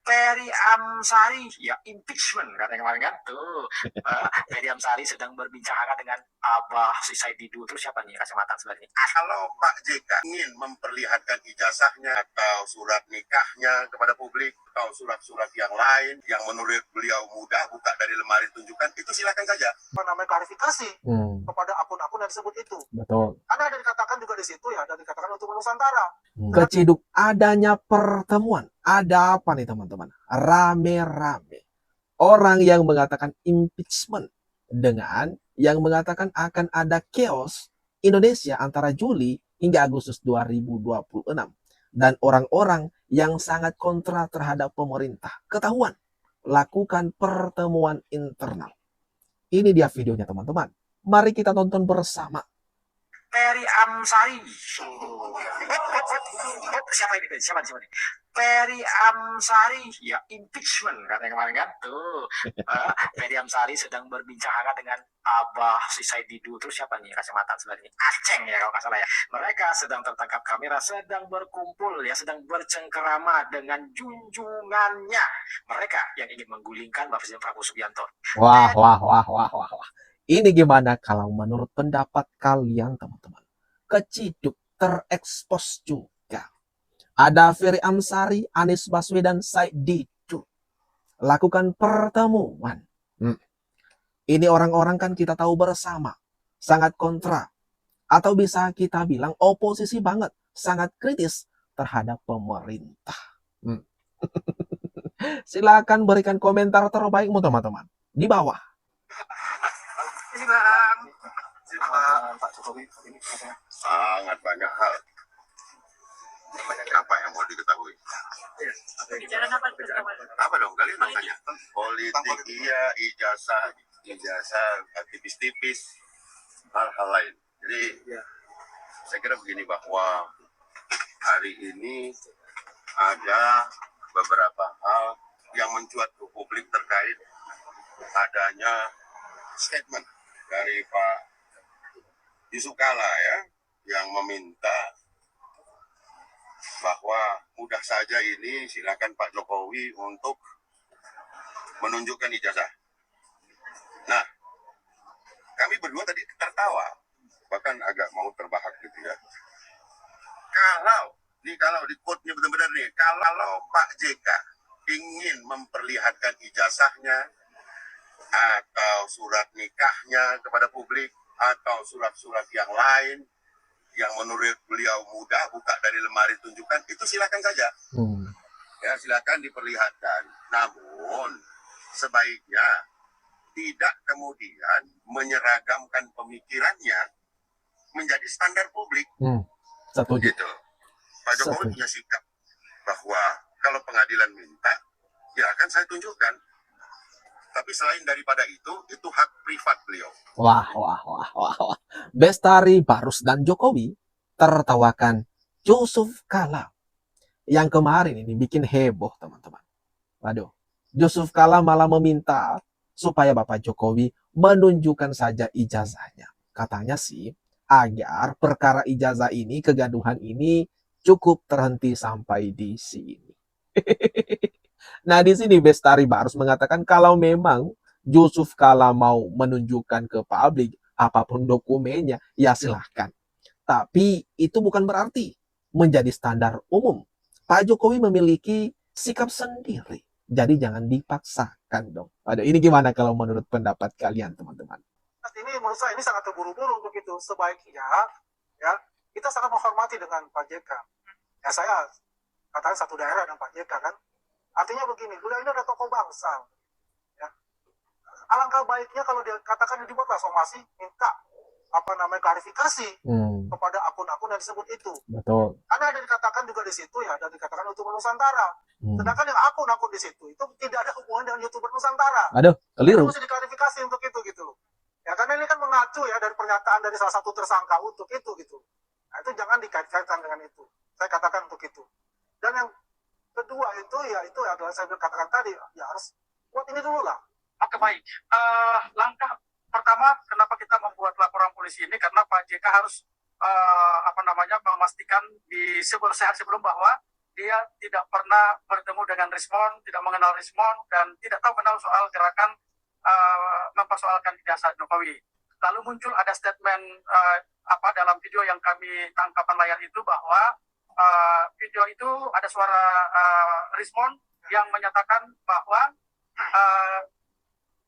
Ferry Amsari, ya impeachment katanya kemarin kan tuh. Ferry Amsari sedang berbincang hangat dengan Abah si Said Didu. Terus siapa nih kacamata sebenarnya? Kalau Pak JK ingin memperlihatkan ijazahnya atau surat nikahnya kepada publik atau surat-surat yang lain yang menurut beliau mudah buka dari lemari tunjukkan, itu silakan saja. Namanya klarifikasi kepada akun-akun yang disebut itu. Betul. Karena ada dikatakan juga di situ ya, ada dikatakan untuk Nusantara. Keciduk adanya pertemuan. Ada apa nih teman-teman? Rame-rame. Orang yang mengatakan impeachment dengan yang mengatakan akan ada chaos Indonesia antara Juli hingga Agustus 2026. Dan orang-orang yang sangat kontra terhadap pemerintah. Ketahuan. Lakukan pertemuan internal. Ini dia videonya teman-teman. Mari kita tonton bersama. Ferry Amsari. Siapa ini? Siapa nih? Ferry Amsari, ya impeachment katanya kemarin kan tuh. Ferry Amsari sedang berbincang hangat dengan Abah si Said Didu. Terus siapa nih kacamata sebenarnya? Aceng ya kalau nggak salah ya. Mereka sedang tertangkap kamera, sedang berkumpul ya, sedang bercengkerama dengan junjungannya. Mereka yang ingin menggulingkan Bapak Presiden Prabowo Subianto. Wah. Ini gimana kalau menurut pendapat kalian teman-teman? Keciduk terekspos juga. Ada Ferry Amsari, Anies Baswedan, Said Didu. Lakukan pertemuan. Ini orang-orang kan kita tahu bersama. Sangat kontra. Atau bisa kita bilang oposisi banget. Sangat kritis terhadap pemerintah. Silakan berikan komentar terbaikmu teman-teman. Di bawah. Pak Jokowi ini Sangat banyak hal. Apa yang mau diketahui? Apa dong? Kalian mau tanya? Politik iya, ijazah tipis-tipis, hal-hal lain. Jadi saya kira begini, bahwa hari ini ada beberapa hal yang mencuat ke publik terkait adanya statement dari Pak Yusuf Kala ya, yang meminta bahwa mudah saja ini silakan Pak Jokowi untuk menunjukkan ijazah. Nah, kami berdua tadi tertawa, bahkan agak mau terbahak gitu ya. Kalau di quote-nya benar-benar nih, kalau Pak JK ingin memperlihatkan ijazahnya atau surat nikahnya kepada publik atau surat-surat yang lain yang menurut beliau mudah buka dari lemari tunjukkan, itu silakan saja. Ya, silakan diperlihatkan. Namun sebaiknya tidak kemudian menyeragamkan pemikirannya menjadi standar publik. Setuju. Gitu. Pak Jokowi punya sikap bahwa kalau pengadilan minta, ya akan saya tunjukkan. Tapi selain daripada itu hak privat beliau. Wah. Bestari Barus dan Jokowi tertawakan Yusuf Kala yang kemarin ini bikin heboh teman-teman. Waduh, Yusuf Kala malah meminta supaya Bapak Jokowi menunjukkan saja ijazahnya. Katanya sih agar perkara ijazah ini, kegaduhan ini cukup terhenti sampai di sini. Nah, di sini Bestari Barus mengatakan kalau memang Yusuf Kala mau menunjukkan ke publik apapun dokumennya, ya silahkan. Tapi itu bukan berarti menjadi standar umum. Pak Jokowi memiliki sikap sendiri. Jadi jangan dipaksakan dong. Aduh, ini gimana kalau menurut pendapat kalian teman-teman? ini menurut saya ini sangat terburu-buru untuk itu. Sebaiknya ya kita sangat menghormati dengan Pak JK. Ya saya katakan satu daerah dengan Pak JK kan. Artinya begini, beliau ini adalah tokoh bangsa. Ya. Alangkah baiknya kalau dia katakan dibuatlah somasi, minta klarifikasi kepada akun-akun yang disebut itu. Betul. Karena ada dikatakan juga di situ ya, ada dikatakan YouTuber Nusantara. Sedangkan yang akun-akun di situ itu tidak ada hubungan dengan YouTuber Nusantara. Aduh, keliru. Itu mesti diklarifikasi untuk itu gitu. Ya karena ini kan mengacu ya dari pernyataan dari salah satu tersangka untuk itu gitu. Nah, itu jangan dikaitkan dengan itu. Saya katakan untuk itu. Dan yang kedua itu adalah saya katakan tadi, ya harus buat ini dulu lah. Oke, baik. Langkah pertama kenapa kita membuat laporan polisi ini karena Pak JK harus memastikan di sebelum bahwa dia tidak pernah bertemu dengan Rismon, tidak mengenal Rismon, dan tidak tahu kenal soal gerakan mempersoalkan ijazah Jokowi. Lalu muncul ada statement dalam video yang kami tangkapan layar itu bahwa video itu ada suara Rismon yang menyatakan bahwa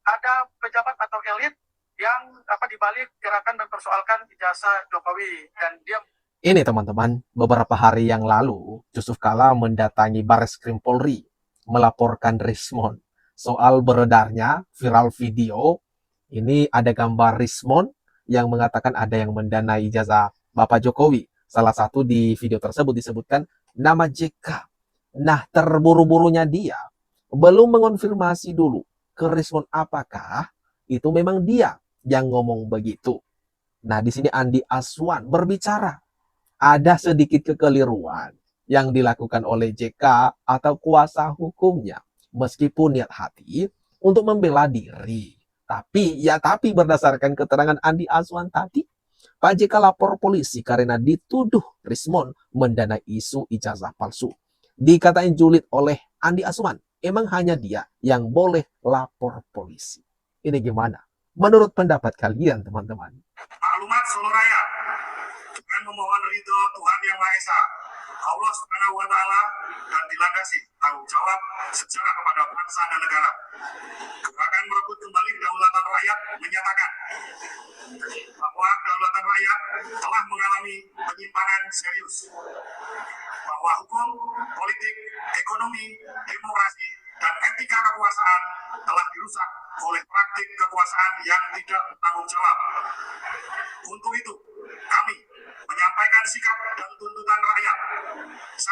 ada pejabat atau elit yang dibalik gerakan mempersoalkan ijazah Jokowi, dan dia Ini teman-teman, beberapa hari yang lalu Yusuf Kala mendatangi Barreskrim Polri melaporkan Rismon soal beredarnya viral video. Ini ada gambar Rismon yang mengatakan ada yang mendanai ijazah Bapak Jokowi. Salah satu di video tersebut disebutkan nama JK. Nah, terburu-burunya dia belum mengonfirmasi dulu ke Rismon apakah itu memang dia yang ngomong begitu. Nah, di sini Andi Aswan berbicara ada sedikit kekeliruan yang dilakukan oleh JK atau kuasa hukumnya meskipun niat hati untuk membela diri. Tapi berdasarkan keterangan Andi Aswan tadi, Pak JK lapor polisi karena dituduh Rismon mendanai isu ijazah palsu. Dikatain julid oleh Andi Aswan, emang hanya dia yang boleh lapor polisi. Ini gimana? Menurut pendapat kalian, teman-teman? Maklumat seluruh rakyat dengan memohon ridho Tuhan Yang Maha Esa, Allah Subhanahu wa Ta'ala, dan dilandasi tanggung jawab sejarah kepada bangsa dan negara. Gerakan merebut kembali kedaulatan rakyat menyatakan bahwa kedaulatan rakyat telah mengalami penyimpangan serius, bahwa hukum, politik, ekonomi, demokrasi, dan etika kekuasaan telah dirusak oleh praktik kekuasaan yang tidak bertanggung jawab. Untuk itu, kami menyampaikan sikap dan tuntutan rakyat. 1.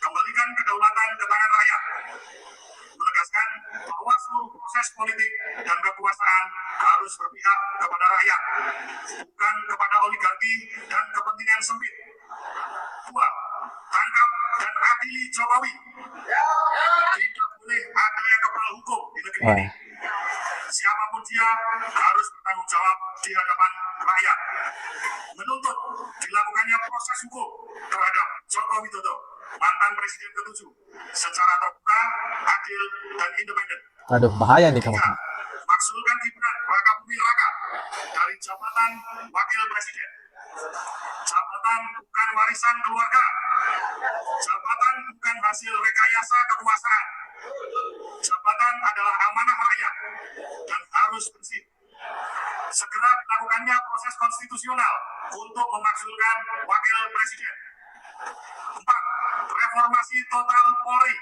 Kembalikan kedaulatan ke tangan rakyat. Menegaskan bahwa seluruh proses politik dan kekuasaan harus berpihak kepada rakyat, bukan kepada oligarki dan kepentingan sempit. 2. Tangkap dan adili Jokowi. Tidak boleh ada yang kepala hukum di negeri ini. Siapapun dia harus bertanggung jawab di hadapan rakyat. Menuntut dilakukannya proses hukum terhadap Joko Widodo, mantan Presiden ke-7, secara terbuka, adil, dan independen. Aduh, bahaya nih teman-teman. Maksulkan Gibran Rakabuming Raka dari jabatan Wakil Presiden. Jabatan bukan warisan keluarga. Jabatan bukan hasil rekayasa kekuasaan. Jabatan adalah amanah rakyat dan harus bersih. Segera dilakukannya proses konstitusional untuk memakzulkan Wakil Presiden. 4. Reformasi total Polri.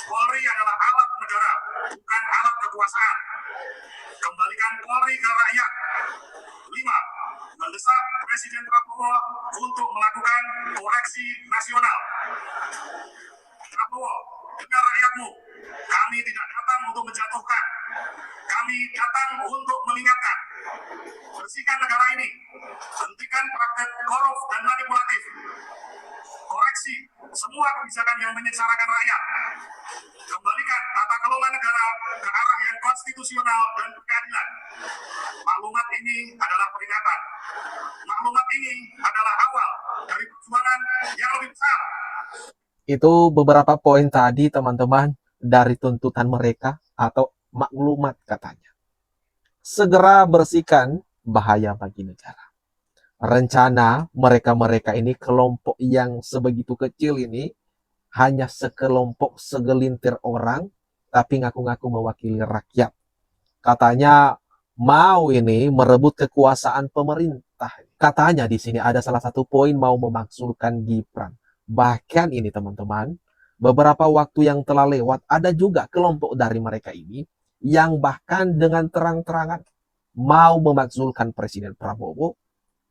Polri adalah alat negara, bukan alat kekuasaan. Kembalikan Polri ke rakyat. 5. Mendesak Presiden Prabowo untuk melakukan koreksi nasional. Prabowo, dengar rakyatmu. Kami tidak datang untuk menjatuhkan. Kami datang untuk mengingatkan. Bersihkan negara ini. Hentikan praktek korup dan manipulatif. Koreksi semua kebijakan yang menyengsarakan rakyat. Kembalikan tata kelola negara ke arah yang konstitusional dan berkeadilan. Maklumat ini adalah peringatan. Maklumat ini adalah awal dari perjuangan yang lebih besar. Itu beberapa poin tadi teman-teman dari tuntutan mereka atau maklumat katanya. Segera bersihkan bahaya bagi negara. Rencana mereka-mereka ini, kelompok yang sebegitu kecil ini, hanya sekelompok segelintir orang, tapi ngaku-ngaku mewakili rakyat. Katanya mau ini merebut kekuasaan pemerintah. Katanya di sini ada salah satu poin mau memakzulkan Gibran. Bahkan ini teman-teman, beberapa waktu yang telah lewat ada juga kelompok dari mereka ini yang bahkan dengan terang-terangan mau memakzulkan Presiden Prabowo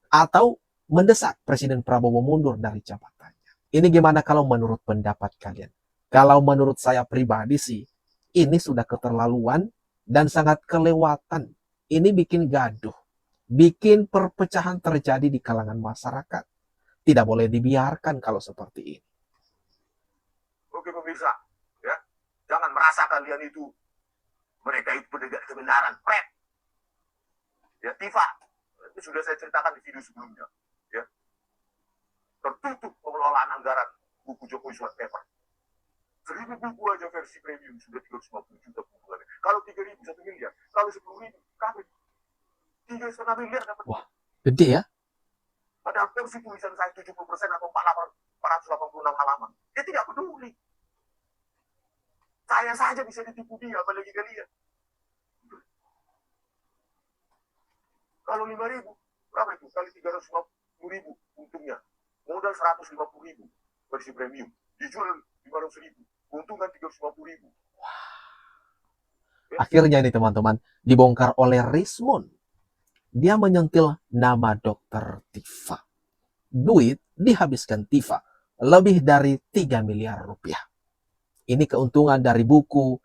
atau mendesak Presiden Prabowo mundur dari jabatannya. Ini gimana kalau menurut pendapat kalian? Kalau menurut saya pribadi sih, ini sudah keterlaluan dan sangat kelewatan. Ini bikin gaduh, bikin perpecahan terjadi di kalangan masyarakat. Tidak boleh dibiarkan kalau seperti ini. Oke pemirsa, ya, jangan merasa kalian itu mereka itu penegak kebenaran. Pet. Ya, Tifa. Itu sudah saya ceritakan di video sebelumnya. Ya. Tertutup pengelolaan anggaran buku Jokowi White Paper. 1.000 buku aja versi premium sudah 350 juta bukuannya. Kalau 3.000 1 miliar, kalau 10.000 kami 3,5 miliar dapat. Wah, gede ya. Padahal versi tulisan saya 70% atau 486 halaman. Dia tidak peduli. Saya saja bisa ditipu dia, apalagi kalian. Kalau 5.000, berapa itu? Kali 350.000 untungnya. Modal 150.000 versi premium. Dijual 500.000. Keuntungan 350.000. Akhirnya nih teman-teman, dibongkar oleh Rismond. Dia menyentil nama Dr. Tifa. Duit dihabiskan Tifa lebih dari 3 miliar rupiah. Ini keuntungan dari buku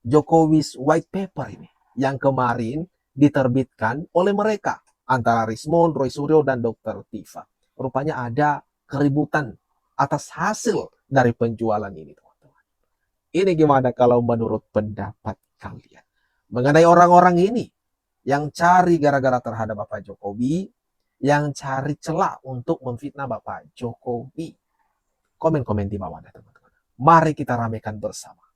Jokowi's White Paper ini yang kemarin diterbitkan oleh mereka antara Rismond, Roy Suryo, dan Dr. Tifa. Rupanya ada keributan atas hasil dari penjualan ini, teman-teman. Ini gimana kalau menurut pendapat kalian mengenai orang-orang ini yang cari gara-gara terhadap Bapak Jokowi, yang cari celah untuk memfitnah Bapak Jokowi? Komen-komen di bawah, teman-teman. Mari kita ramaikan bersama.